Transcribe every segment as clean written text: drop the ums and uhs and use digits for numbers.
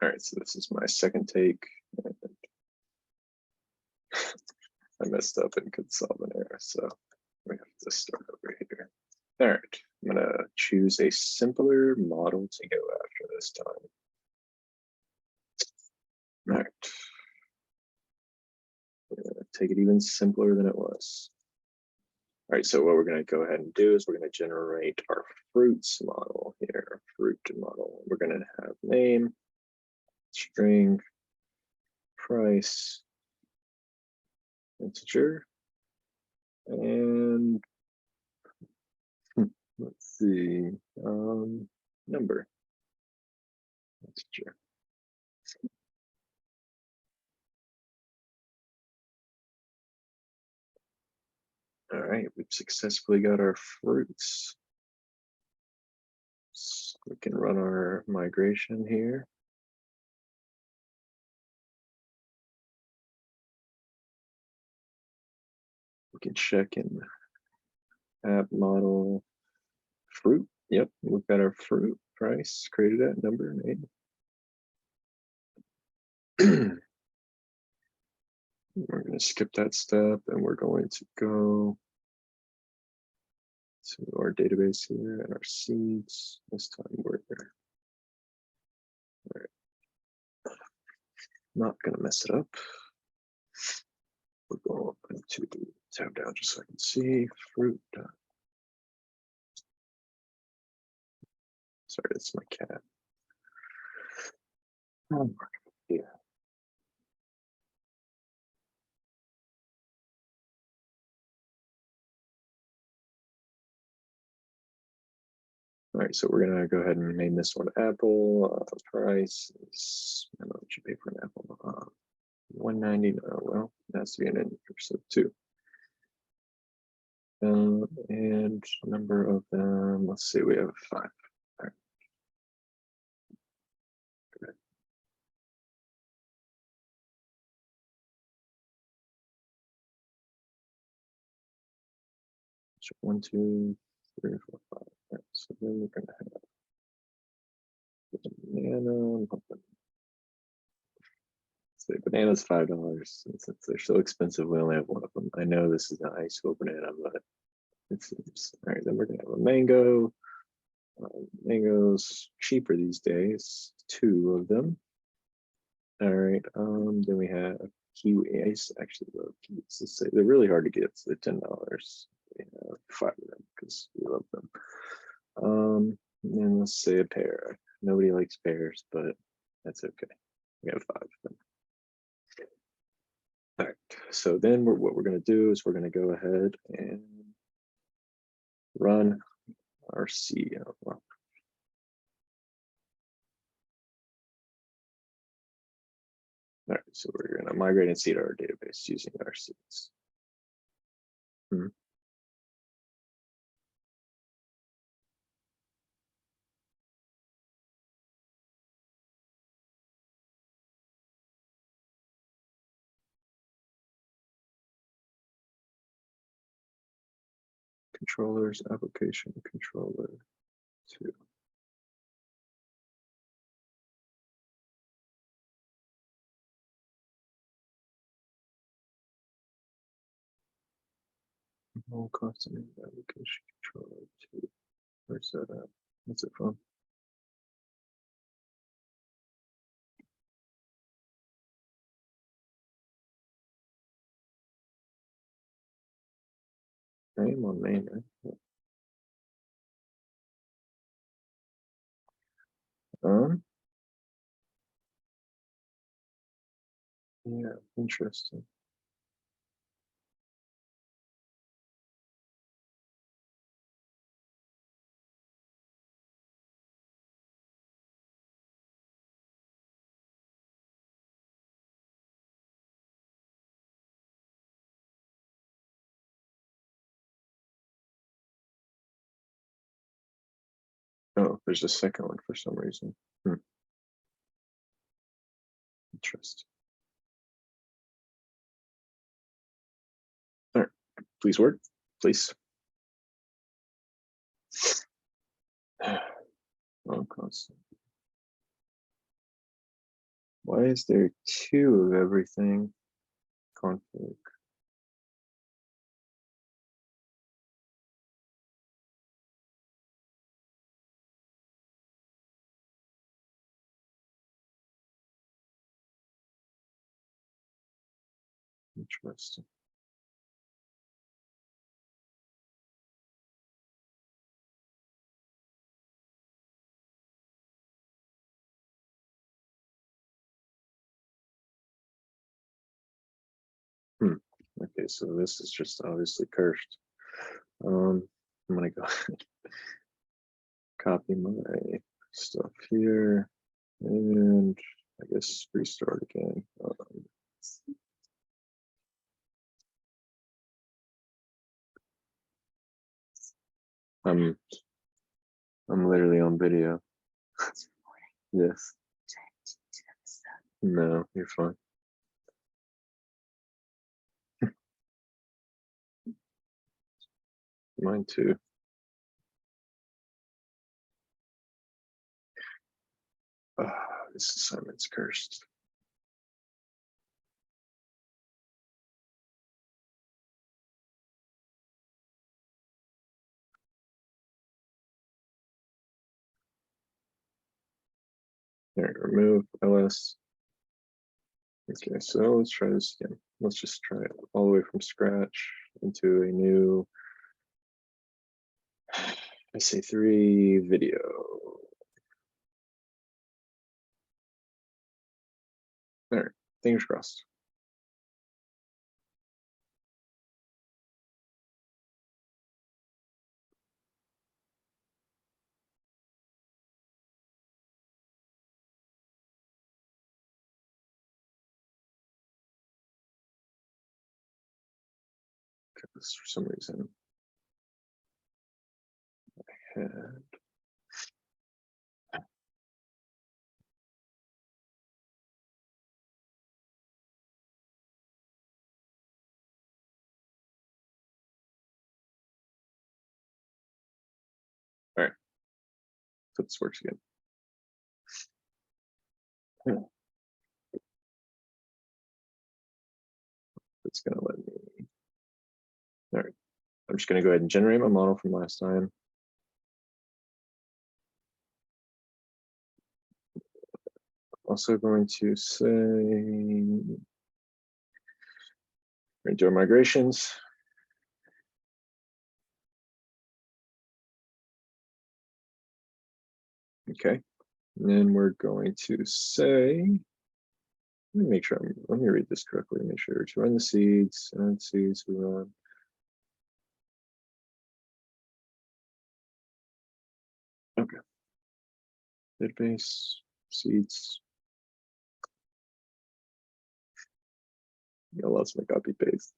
All right, so this is my second take. I messed up and could solve an error, so we have to start over here. All right, I'm gonna choose a simpler model to go after this time. All right, we're gonna take it even simpler than it was. All right, so what we're gonna go ahead and do is we're gonna generate our fruits model here, fruit model. We're gonna have name, string, price, integer, and let's see, number, integer. All right, we've successfully got our fruits. So we can run our migration here. We can check in app model fruit. Yep, we've got our fruit price created at number name. We're going to skip that step and we're going to go to our database here and our seeds. This time we're there. All right. Not going to mess it up. We're going to tab down just so I can see fruit. Sorry, that's my cat. Yeah. All right, so we're gonna go ahead and name this one Apple. Price is, I don't know what you pay for an Apple. $1.90. Well, it has to be an integer, so 2. And number of them. Let's see, we have 5. All right. Okay. So 1, 2, 3, 4, 5. All right, so then we're gonna have the banana. Say banana's $5. Since they're so expensive, we only have one of them. I know this is an high school banana, but it's all right. Then we're gonna have a mango. Mango's cheaper these days. 2 of them. All right. Then we have kiwi. I actually love kiwis. Let's say they're really hard to get. So they're $10. We have 5 of them because we love them. And let's say a pear. Nobody likes pears, but that's okay. We have 5 of them. All right. So then what we're going to do is we're going to go ahead and run our C. Well, all right, so we're going to migrate and seed our database using our seeds. Controllers, application controller 2. All constant application controller 2. Where's that at? What's it from? Name on main, right? Yeah, interesting. Oh, there's a second one for some reason. Interesting. All right, please work, please. All constant. Why is there 2 of everything? Config. Interesting. Okay, so this is just obviously cursed. I'm gonna go copy my stuff here and I guess restart again. I'm literally on video. Yes. No, you're fine. Mine too. This assignment's cursed. All right, remove ls. Okay, so let's try this again. Let's just try it all the way from scratch into a new Sa3 video. All right, fingers crossed. Because for some reason I had all right. So this works again. It's gonna let me. All right. I'm just gonna go ahead and generate my model from last time. Also going to say do our migrations. Okay. And then we're going to say, let me make sure let me read this correctly, make sure to run the seeds, and seeds we run. Okay. Database, seeds. Yeah, let's make copy paste.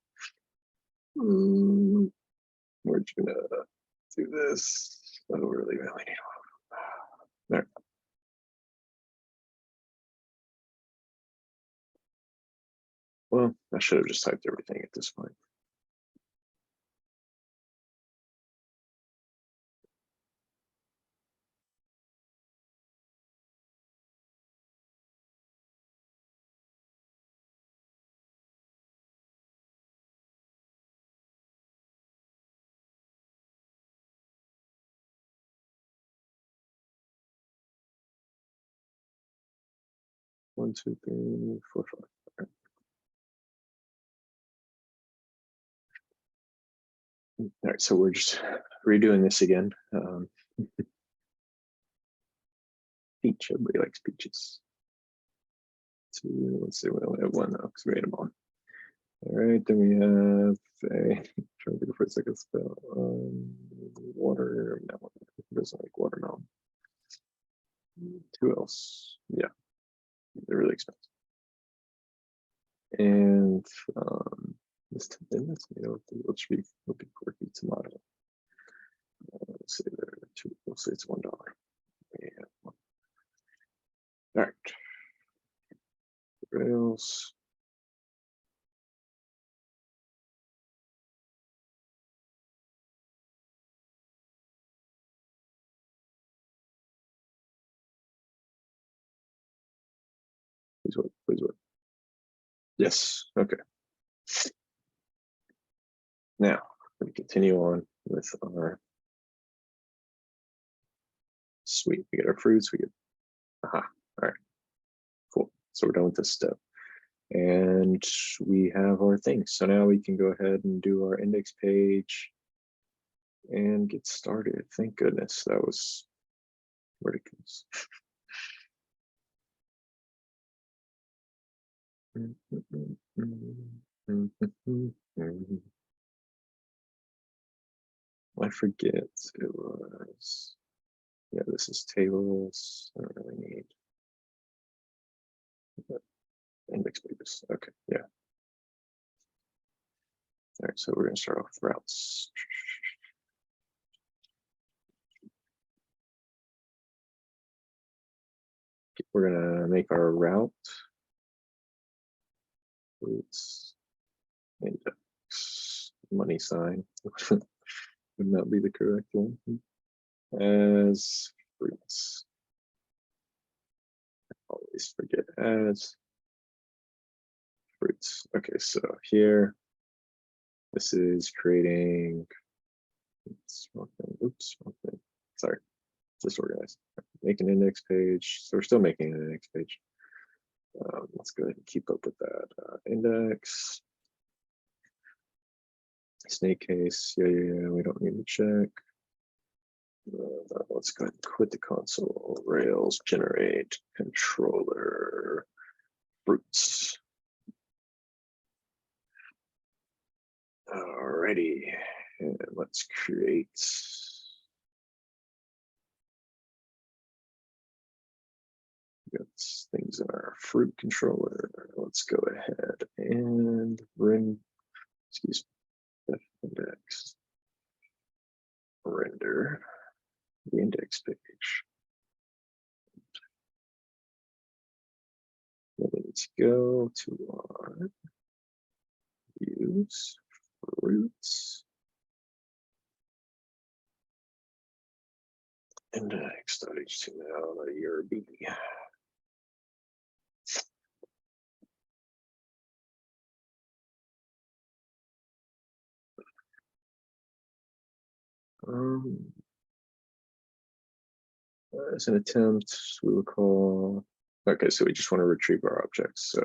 We're just gonna do this. I don't really need one. There. Well, I should have just typed everything at this point. One, two, three, four, five. All right. All right, so we're just redoing this again. Peach, everybody likes peaches. Two, let's see, we only have one now because we ate them all. All right, then we have a, trying to think for a second spell, water, no, it doesn't like watermelon. Who else? Yeah, they're really expensive. And this will be quirky tomato. Let's say there are two, we'll say it's $1. Yeah. All right. Rails. Please work, please work. Yes, okay. Now, we continue on with our sweet. We get our fruits, we get, aha, all right, cool. So we're done with this step. And we have our things. So now we can go ahead and do our index page and get started. Thank goodness that was ridiculous. I forget it was, yeah, this is tables. I don't really need index pages. Okay, yeah. All right, so we're going to start off with routes. We're going to make our route fruits index money sign. Would not be the correct one. As fruits. I always forget as fruits. Okay, so here, this is creating. Oops, wrong thing. Oops, wrong thing. Sorry, disorganized. Make an index page. So we're still making an index page. Let's go ahead and keep up with that. Index. Snake case. Yeah. We don't need to check. Let's go ahead and quit the console. Rails generate controller fruits. Alrighty, and let's create. Got things in our fruit controller. Let's go ahead and render the index page. Then we need to go to our views, fruits, index.html.erb. As an attempt, we will call. Okay, so we just want to retrieve our objects. So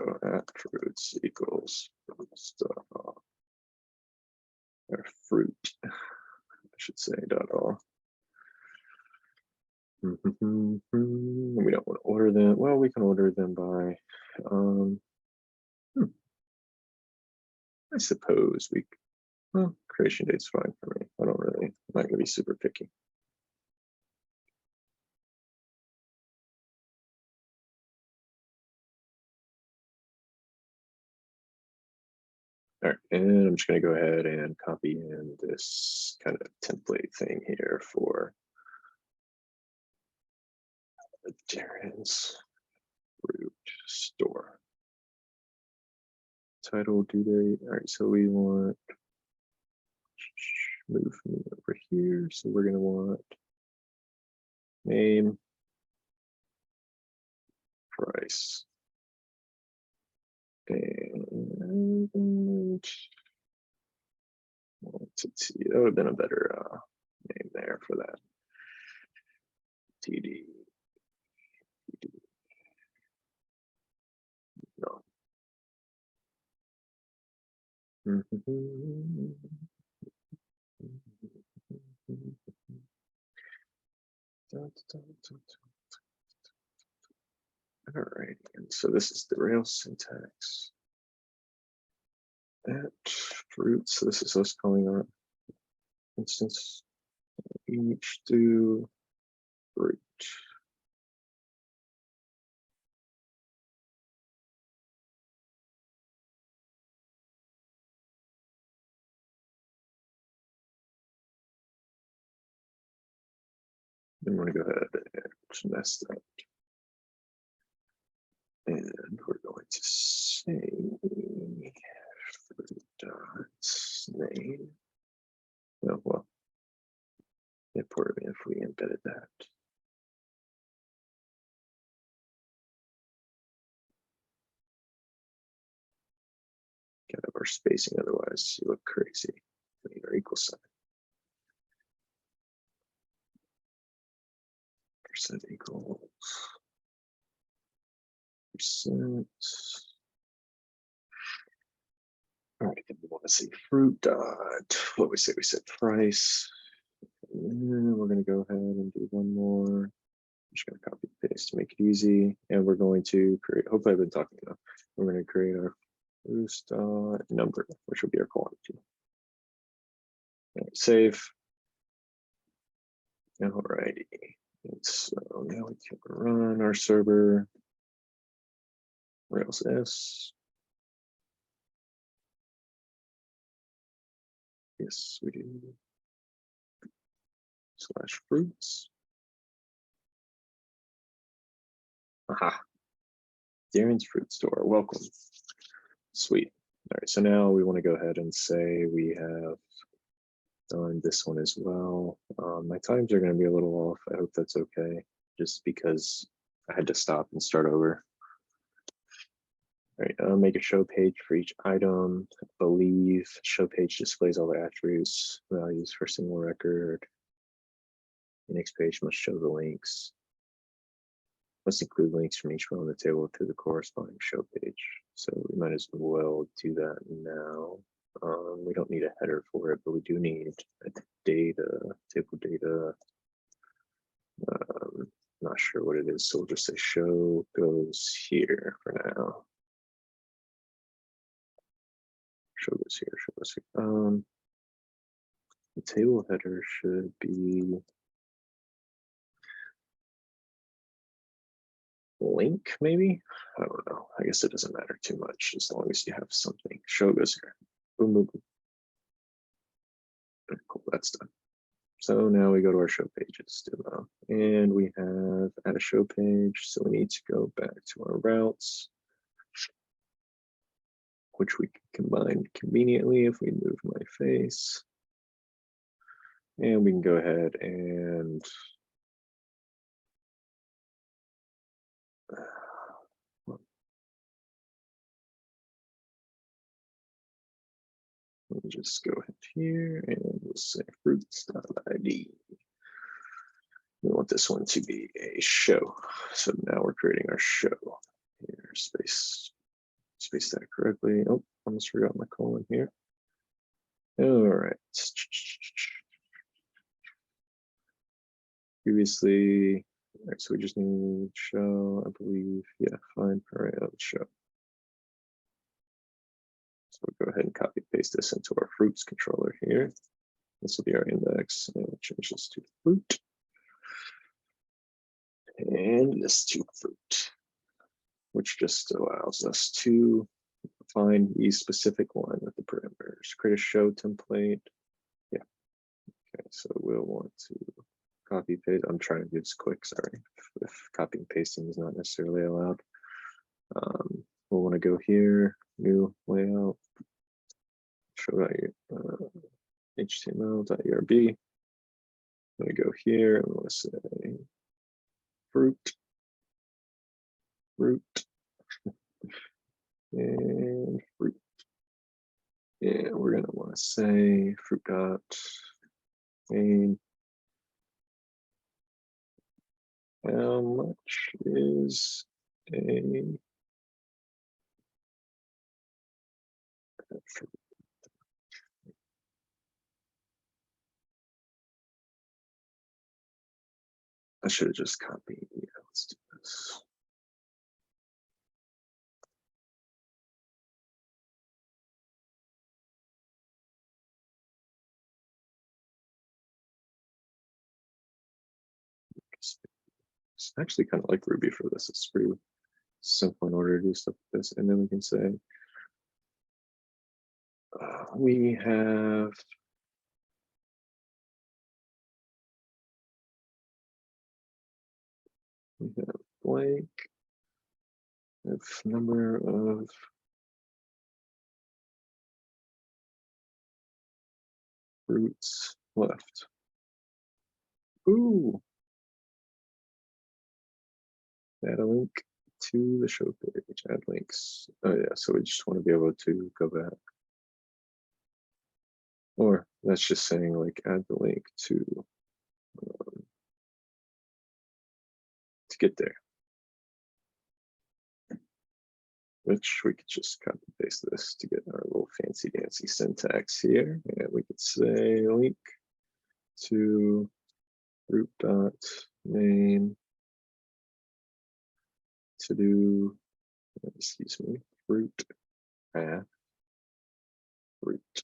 @fruits equals stuff. Our fruit, I should say, .all. We don't want to order them. Well, we can order them by. I suppose we. Well, creation date's fine for me. I don't really. I'm not going to be super picky. All right, and I'm just going to go ahead and copy in this kind of template thing here for Darren's fruit store. Title, due date. All right, so we want move me over here. So we're going to want name, price, and quantity. That would have been a better name there for that. TD. No. All right, and so this is the Rails syntax. @fruit, so this is us calling our instance each do fruit. Then we're going to go ahead and nest that. And we're going to say fruit.name. Oh, well, if we embedded that. Gotta have our spacing, otherwise you look crazy. We need our equal sign. Percent equals percent. All right, we want to see fruit dot. What we say? We said price. And we're going to go ahead and do one more. I'm just going to copy and paste to make it easy. And we're going to create, hopefully I've been talking enough. We're going to create our first number, which will be our quantity. Save. Alrighty. So now we can run our server. Rails S. Yes, we do. Slash fruits. Aha. Darren's Fruit Store. Welcome. Sweet. All right, so now we want to go ahead and say we have done this one as well. My times are going to be a little off. I hope that's okay, just because I had to stop and start over. All right, I'll make a show page for each item. I believe show page displays all the attributes, values for single record. The next page must show the links. Must include links from each row on the table to the corresponding show page. So we might as well do that now. We don't need a header for it, but we do need a data, table data. Not sure what it is, so we'll just say show goes here for now. Show goes here, show goes here. The table header should be link, maybe? I don't know. I guess it doesn't matter too much as long as you have something. Show goes here. Boom, boom, boom. Cool, that's done. So now we go to our show pages, and we have add a show page. So we need to go back to our routes, which we can combine conveniently if we move my face. And we can go ahead and we'll just go ahead here and we'll say fruits.id. We want this one to be a show. So now we're creating our show. Here, space that correctly. Oh, almost forgot my colon here. All right. Previously, all right, so we just need show, I believe. Yeah, fine. All right, show. So we'll go ahead and copy paste this into our fruits controller here. This will be our index, and we'll change this to fruit. And this to fruit, which just allows us to find the specific one with the parameters. Create a show template. Yeah. Okay, so we'll want to copy paste. I'm trying to do this quick, sorry. If copying pasting is not necessarily allowed. We'll want to go here, new layout, show HTML.erb. I'm going to go here and we'll say fruit, and fruit. And we're going to want to say fruit dot main. How much is a I should have just copied. Yeah, let's do this. It's actually kind of like Ruby for this. It's pretty simple in order to do stuff like this. And then we can say we have blank if number of fruits left. Ooh, add a link. to the show page, add links. Oh yeah, so we just want to be able to go back. Or that's just saying like add the link to get there. Which we could just copy paste this to get our little fancy dancy syntax here. And we could say link to root.main to do, excuse me, root path fruit.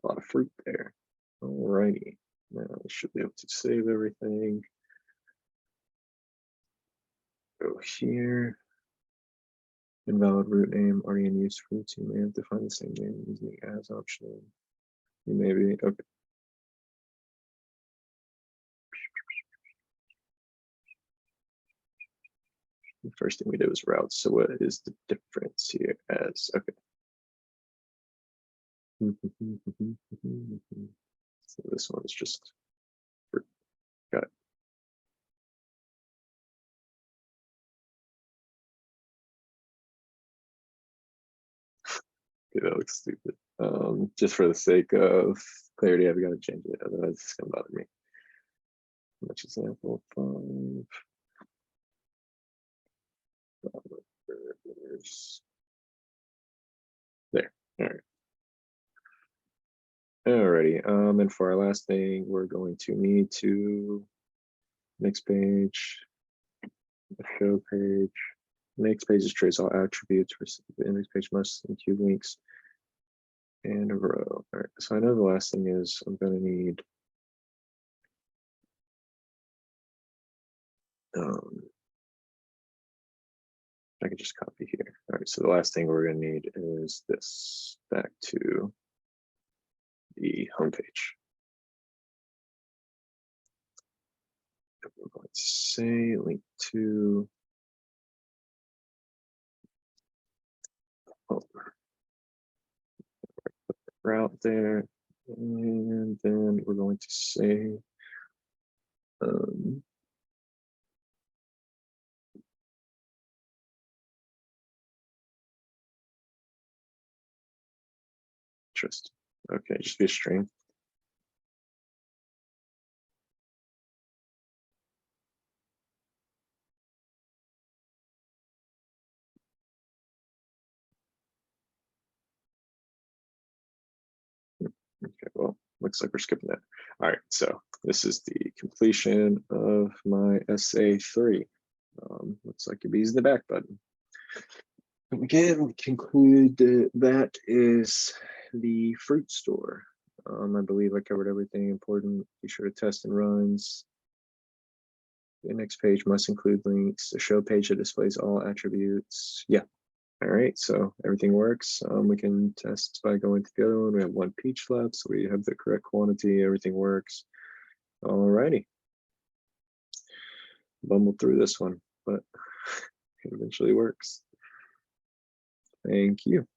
A lot of fruit there. Alrighty. Now we should be able to save everything. Go here. Invalid root name already in use for roots. You may have to find the same name using the as option. You may be okay. The first thing we did was routes. So what is the difference here as okay? So this one is just fruit. Got it. Okay, that looks stupid. Just for the sake of clarity, I've got to change it, otherwise it's gonna bother me. Much example 5. There. All right. Alrighty. And for our last thing, we're going to need to next page, the show page. Next page is trace all attributes. The index page must include links and a row. All right. So I know the last thing is I'm going to need I can just copy here. All right. So the last thing we're going to need is this back to the homepage. We're going to say link to route there, and then we're going to say just okay, just be a string. Okay, well, looks like we're skipping that. All right, so this is the completion of my Sa3. Looks like you'll be using the back button. And again, we conclude that is the fruit store. I believe I covered everything important. Be sure to test and runs. The next page must include links. The show page that displays all attributes. Yeah. All right, so everything works. We can test by going to the other one. We have 1 peach left, so we have the correct quantity. Everything works. All righty. Bumbled through this one, but it eventually works. Thank you.